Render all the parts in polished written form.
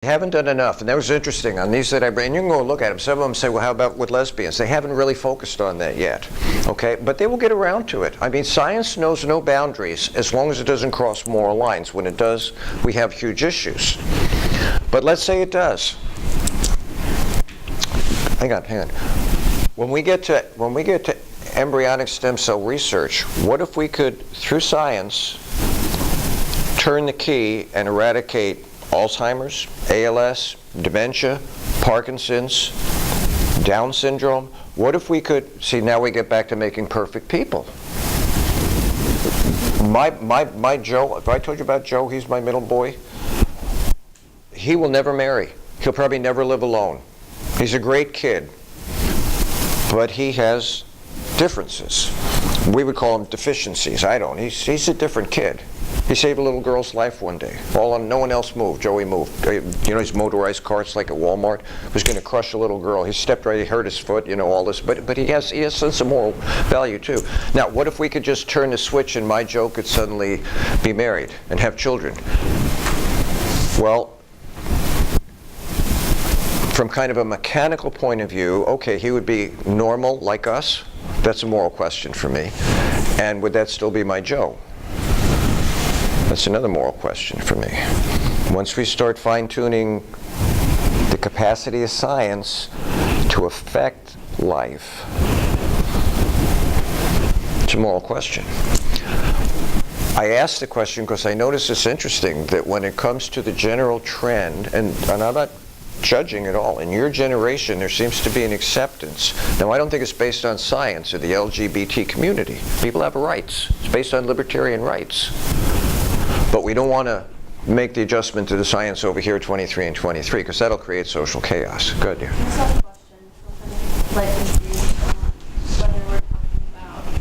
haven't done enough, and that was interesting on these that I bring. And you can go look at them. Some of them say, well, how about with lesbians? They haven't really focused on that yet, okay? But they will get around to it. I mean, science knows no boundaries as long as it doesn't cross moral lines. When it does, we have huge issues. But let's say it does. Hang on. When we get to embryonic stem cell research, what if we could, through science, turn the key and eradicate Alzheimer's, ALS, dementia, Parkinson's, Down syndrome? What if we could, see, now we get back to making perfect people. My Joe, if I told you about Joe, he's my middle boy, he will never marry. He'll probably never live alone. He's a great kid, but he has differences. We would call them deficiencies. I don't. He's a different kid. He saved a little girl's life one day. No one else moved. Joey moved. You know, these motorized carts like at Walmart. Was going to crush a little girl. He stepped right. He hurt his foot. You know, all this. But he has sense of moral value too. Now, what if we could just turn the switch and my Joe could suddenly be married and have children? Well, from kind of a mechanical point of view, okay, he would be normal like us. That's a moral question for me. And would that still be my Joe? That's another moral question for me. Once we start fine-tuning the capacity of science to affect life, it's a moral question. I asked the question because I noticed it's interesting that when it comes to the general trend, and I'm not judging at all, in your generation there seems to be an acceptance. Now I don't think it's based on science or the LGBT community. People have rights. It's based on libertarian rights. But we don't want to make the adjustment to the science over here, 23 and 23, because that'll create social chaos. Good, dear. I just have a question. Like confused on whether we're talking about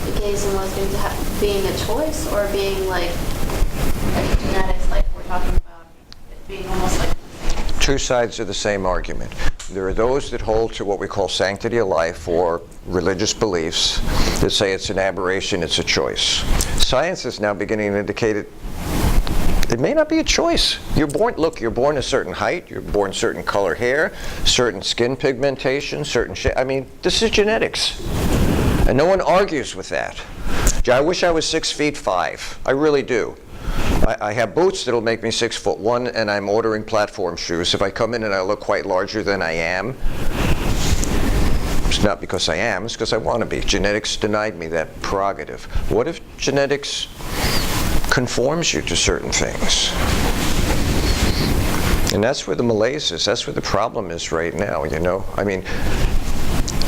the gays and lesbians being a choice or being like genetics, like we're talking about it being almost like two sides of the same argument. There are those that hold to what we call sanctity of life or religious beliefs that say it's an aberration, it's a choice. Science is now beginning to indicate it may not be a choice. You're born a certain height, you're born certain color hair, certain skin pigmentation, certain shape. I mean, this is genetics. And no one argues with that. I wish I was 6'5". I really do. I have boots that'll make me 6'1", and I'm ordering platform shoes. If I come in and I look quite larger than I am, it's not because I am, it's because I want to be. Genetics denied me that prerogative. What if genetics conforms you to certain things? And that's where the malaise is. That's where the problem is right now, you know? I mean,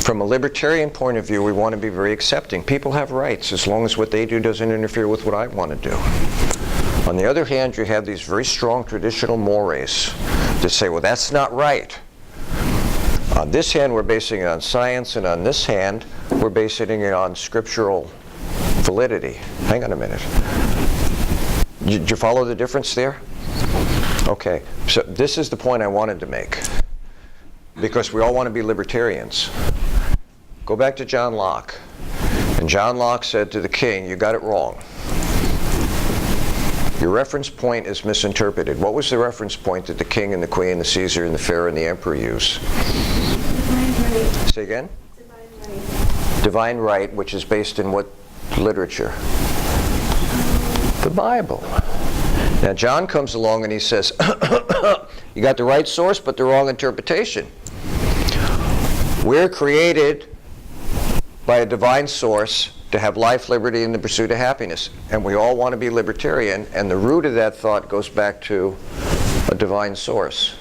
from a libertarian point of view, we want to be very accepting. People have rights as long as what they do doesn't interfere with what I want to do. On the other hand, you have these very strong traditional mores that say, well, that's not right. On this hand, we're basing it on science, and on this hand, we're basing it on scriptural validity. Hang on a minute. Did you follow the difference there? Okay, so this is the point I wanted to make, because we all want to be libertarians. Go back to John Locke. And John Locke said to the king, you got it wrong. Your reference point is misinterpreted. What was the reference point that the king and the queen, the Caesar and the pharaoh and the emperor use? divine right. Say again? Divine right. Divine right, which is based in what literature? The Bible. Now John comes along and he says, you got the right source but the wrong interpretation. We're created by a divine source to have life, liberty, and the pursuit of happiness. And we all want to be libertarian, and the root of that thought goes back to a divine source.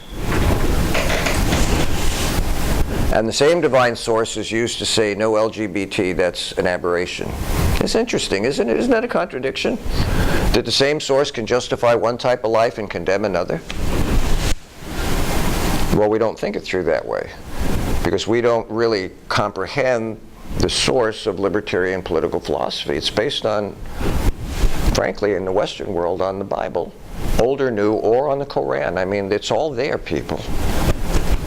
And the same divine source is used to say no LGBT, that's an aberration. It's interesting, isn't it? Isn't that a contradiction? That the same source can justify one type of life and condemn another? Well, we don't think it through that way, because we don't really comprehend the source of libertarian political philosophy. It's based on, frankly, in the Western world, on the Bible, old or new, or on the Koran. I mean, it's all there, people.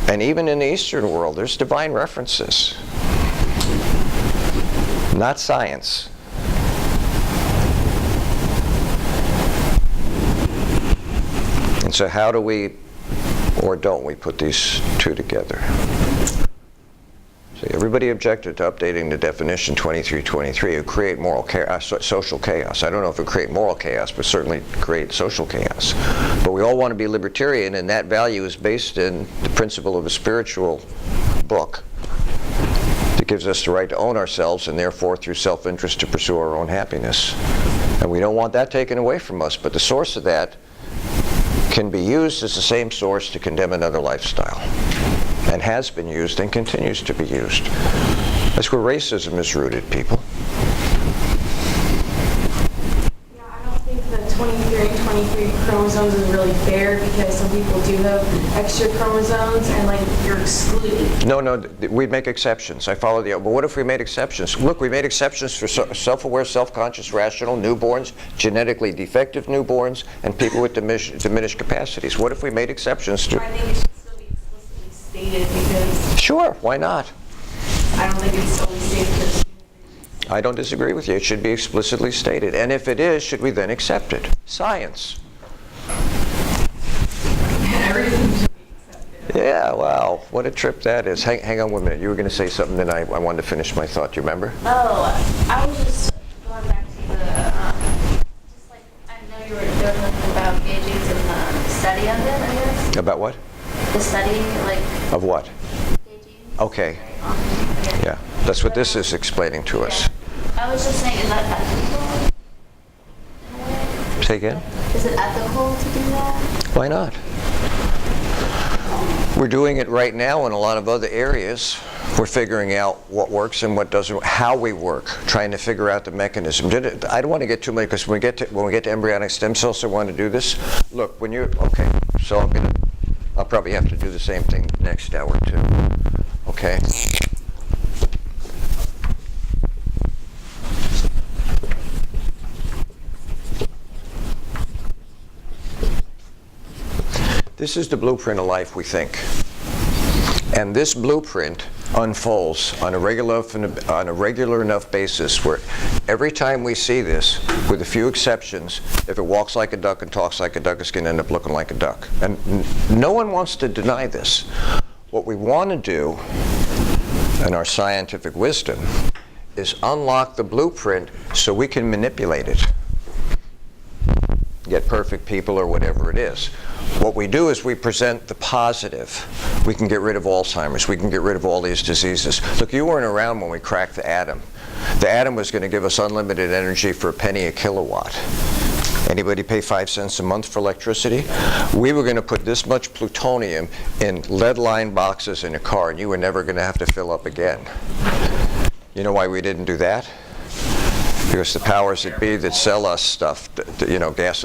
And even in the Eastern world, there's divine references. Not science. And so how do we, or don't we, put these two together? See, everybody objected to updating the definition 2323. It would create moral chaos, social chaos. I don't know if it would create moral chaos, but certainly create social chaos. But we all want to be libertarian, and that value is based in the principle of a spiritual book that gives us the right to own ourselves, and therefore through self-interest to pursue our own happiness. And we don't want that taken away from us, but the source of that can be used as the same source to condemn another lifestyle, and has been used and continues to be used. That's where racism is rooted, people. Yeah, I don't think the 23 and 23 chromosomes is really fair, because some people do have extra chromosomes and like you're excluded. No, we make exceptions. I follow the, but what if we made exceptions? Look, we made exceptions for self-aware, self-conscious, rational newborns, genetically defective newborns, and people with diminished capacities. What if we made exceptions to? I think it should still be explicitly stated, because Sure, why not? I don't think it's always stated because I don't disagree with you. It should be explicitly stated. And if it is, should we then accept it? Science. everything should be accepted. Yeah, wow, what a trip that is. Hang on 1 minute. You were going to say something, then I wanted to finish my thought. Do you remember? Oh, I was just going back to the, just like, I know you were talking about gaugings and the study of it, I guess. About what? The study, like, Of what? gauging. Okay. Yeah, that's what this is explaining to us. I was just saying, is that ethical? In a way? Say again? Is it ethical to do that? Why not? We're doing it right now in a lot of other areas. We're figuring out what works and what doesn't, how we work, trying to figure out the mechanism. I don't want to get too much, because when we get to embryonic stem cells, I want to do this. Look, when you're, okay, so I'll probably have to do the same thing next hour too. Okay? This is the blueprint of life, we think. And this blueprint unfolds on a regular enough basis where every time we see this, with a few exceptions, if it walks like a duck and talks like a duck, it's going to end up looking like a duck. And no one wants to deny this. What we want to do, in our scientific wisdom, is unlock the blueprint so we can manipulate it. Get perfect people or whatever it is. What we do is we present the positive. We can get rid of Alzheimer's. We can get rid of all these diseases. Look, you weren't around when we cracked the atom. The atom was going to give us unlimited energy for $0.01 a kilowatt. Anybody pay 5 cents a month for electricity? We were going to put this much plutonium in lead-lined boxes in a car, and you were never going to have to fill up again. You know why we didn't do that? Because the powers that be that sell us stuff, gas,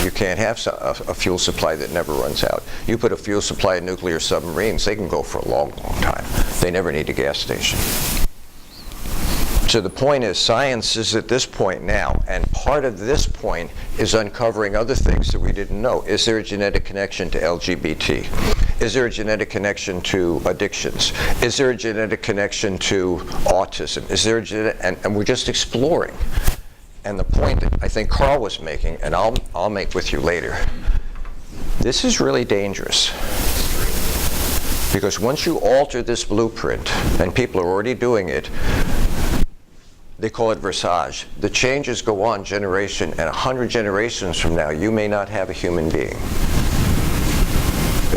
you can't have a fuel supply that never runs out. You put a fuel supply in nuclear submarines, they can go for a long, long time. They never need a gas station. So the point is, science is at this point now, and part of this point is uncovering other things that we didn't know. Is there a genetic connection to LGBT? Is there a genetic connection to addictions? Is there a genetic connection to autism? Is there a and we're just exploring. And the point that I think Carl was making, and I'll make with you later, this is really dangerous. Because once you alter this blueprint, and people are already doing it, they call it versage. The changes go on generation, and 100 generations from now, you may not have a human being.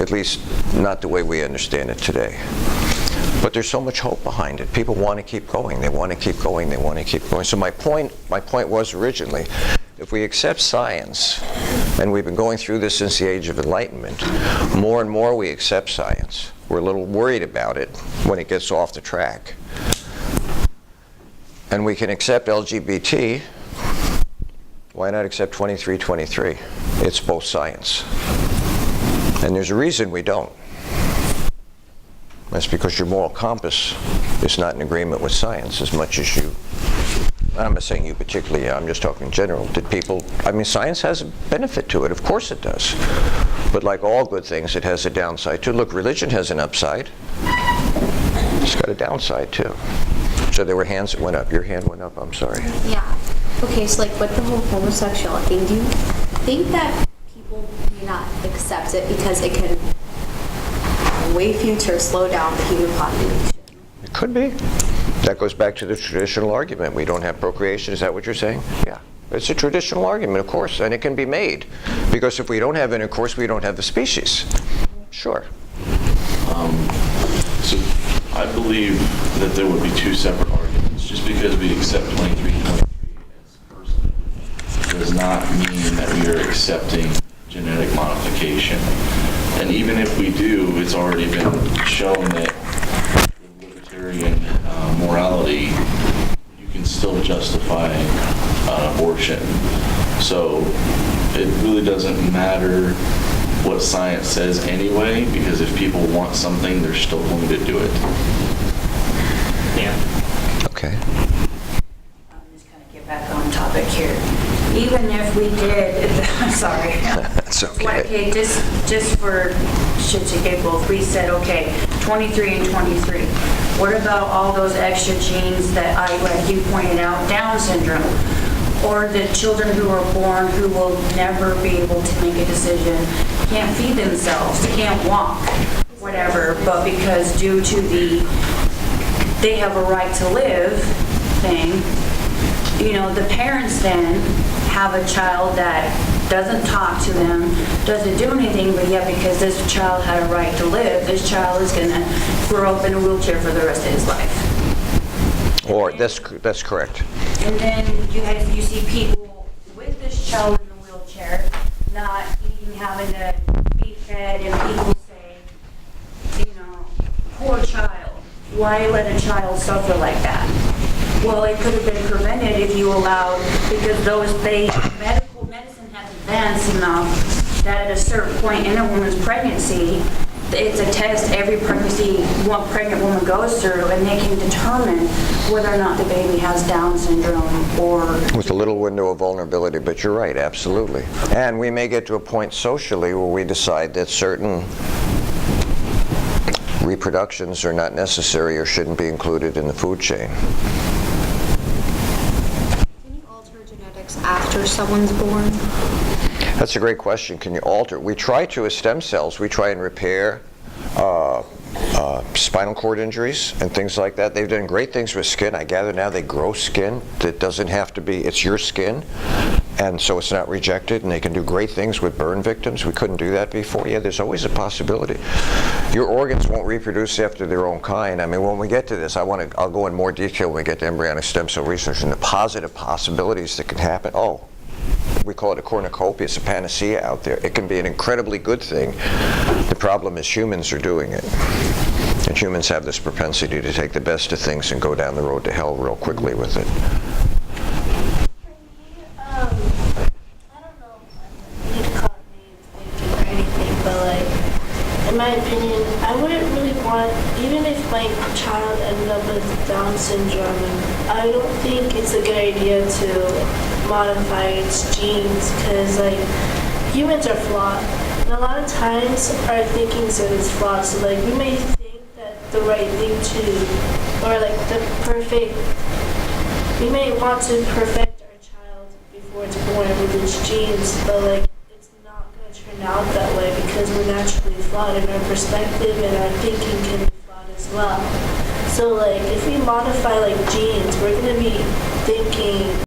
At least not the way we understand it today. But there's so much hope behind it. People want to keep going. They want to keep going. They want to keep going. So my point was originally, if we accept science, and we've been going through this since the Age of Enlightenment, more and more we accept science. We're a little worried about it when it gets off the track. And we can accept LGBT, why not accept 2323? It's both science. And there's a reason we don't. That's because your moral compass is not in agreement with science as much as you. I'm not saying you particularly, I'm just talking in general. Did people, science has a benefit to it, of course it does. But like all good things, it has a downside too. Look, religion has an upside. It's got a downside too. So there were hands that went up. Your hand went up, I'm sorry. Yeah. Okay, so like with the whole homosexuality thing, do you think that people, not accept it because it could way future slow down the human population. It could be. That goes back to the traditional argument. We don't have procreation. Is that what you're saying? Yeah. It's a traditional argument, of course, and it can be made. Because if we don't have intercourse, we don't have the species. Sure. So I believe that there would be two separate arguments. Just because we accept 2323 as person does not mean that we are accepting genetic modification. And even if we do, it's already been shown that with libertarian morality, you can still justify abortion. So it really doesn't matter what science says anyway, because if people want something, they're still going to do it. Yeah. Okay. I'm just going to get back on topic here. Even if we did, I'm sorry. That's okay. Okay, just for shits and giggles, we said, okay, 23 and 23. What about all those extra genes that like you pointed out, Down syndrome, or the children who are born who will never be able to make a decision, can't feed themselves, can't walk, whatever, but because due to they have a right to live thing, the parents then have a child that doesn't talk to them, doesn't do anything, but yet because this child had a right to live, this child is going to grow up in a wheelchair for the rest of his life. Or that's correct. And then you see people with this child in the wheelchair not even having to be fed, and people say, poor child. Why let a child suffer like that? Well, it could have been prevented if you allowed, because medicine has advanced enough that at a certain point in a woman's pregnancy, it's a test every pregnancy one pregnant woman goes through, and they can determine whether or not the baby has Down syndrome or... With a little window of vulnerability, but you're right, absolutely. And we may get to a point socially where we decide that certain reproductions are not necessary or shouldn't be included in the food chain. Can you alter genetics after someone's born? That's a great question. Can you alter? We try to with stem cells. We try and repair spinal cord injuries and things like that. They've done great things with skin. I gather now they grow skin that doesn't have to be, it's your skin, and so it's not rejected, and they can do great things with burn victims. We couldn't do that before. Yeah, there's always a possibility. Your organs won't reproduce after their own kind. I mean, when we get to this, I'll go in more detail when we get to embryonic stem cell research and the positive possibilities that can happen. We call it a cornucopia, it's a panacea out there. It can be an incredibly good thing. The problem is humans are doing it. And humans have this propensity to take the best of things and go down the road to hell real quickly with it. I don't know if I need to call it names or anything, but in my opinion, I wouldn't really want, even if my child ended up with Down syndrome, I don't think it's a good idea to modify its genes, because humans are flawed, and a lot of times our thinking is flawed. So we may think that the right thing to, or we may want to perfect our child before it's born with its genes, but it's not going to turn out that way because we're naturally flawed, and our perspective and our thinking can be flawed as well. So if we modify genes, we're going to be thinking